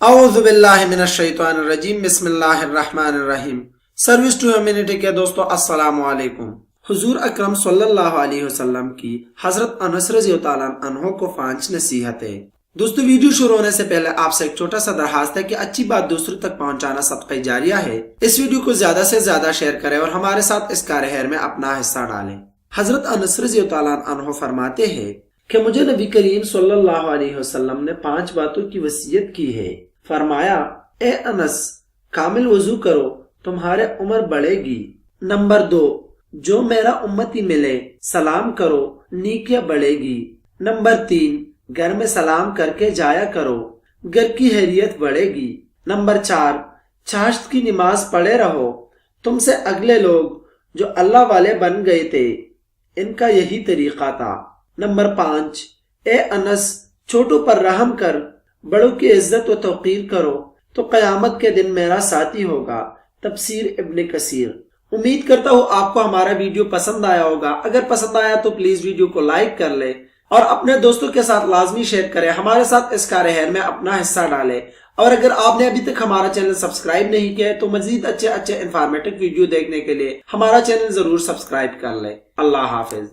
اعوذ باللہ من الشیطان الرجیم، بسم اللہ الرحمن الرحیم۔ سروس ٹو ہیومینٹی کے دوستو السلام علیکم۔ حضور اکرم صلی اللہ علیہ وسلم کی حضرت انس رضی اللہ عنہ کو 5 نصیحتیں۔ دوستو ویڈیو شروع ہونے سے پہلے آپ سے ایک چھوٹا سا درخواست ہے کہ اچھی بات دوسروں تک پہنچانا صدقہ جاریہ ہے۔ اس ویڈیو کو زیادہ سے زیادہ شیئر کریں اور ہمارے ساتھ اس کار خیر میں اپنا حصہ ڈالیں۔ حضرت انس رضی اللہ عنہ فرماتے ہیں کہ مجھے نبی کریم صلی اللہ علیہ وسلم نے 5 باتوں کی وصیت کی ہے۔ فرمایا، اے انس، کامل وضو کرو، تمہارے عمر بڑھے گی۔ نمبر 2، جو میرا امتی ملے سلام کرو، نیکیاں بڑھے گی۔ نمبر 3، گھر میں سلام کر کے جایا کرو، گھر کی خیریت بڑھے گی۔ نمبر 4، چاشت کی نماز پڑھے رہو، تم سے اگلے لوگ جو اللہ والے بن گئے تھے ان کا یہی طریقہ تھا۔ نمبر 5، اے انس، چھوٹوں پر رحم کر، بڑوں کی عزت و توقیر کرو تو قیامت کے دن میرا ساتھی ہوگا۔ تفسیر ابن کثیر۔ امید کرتا ہوں آپ کو ہمارا ویڈیو پسند آیا ہوگا۔ اگر پسند آیا تو پلیز ویڈیو کو لائک کر لیں اور اپنے دوستوں کے ساتھ لازمی شیئر کریں۔ ہمارے ساتھ اس کار خیر میں اپنا حصہ ڈالیں، اور اگر آپ نے ابھی تک ہمارا چینل سبسکرائب نہیں کیا ہے تو مزید اچھے انفارمیٹو ویڈیو دیکھنے کے لیے ہمارا چینل ضرور سبسکرائب کر لیں۔ اللہ حافظ۔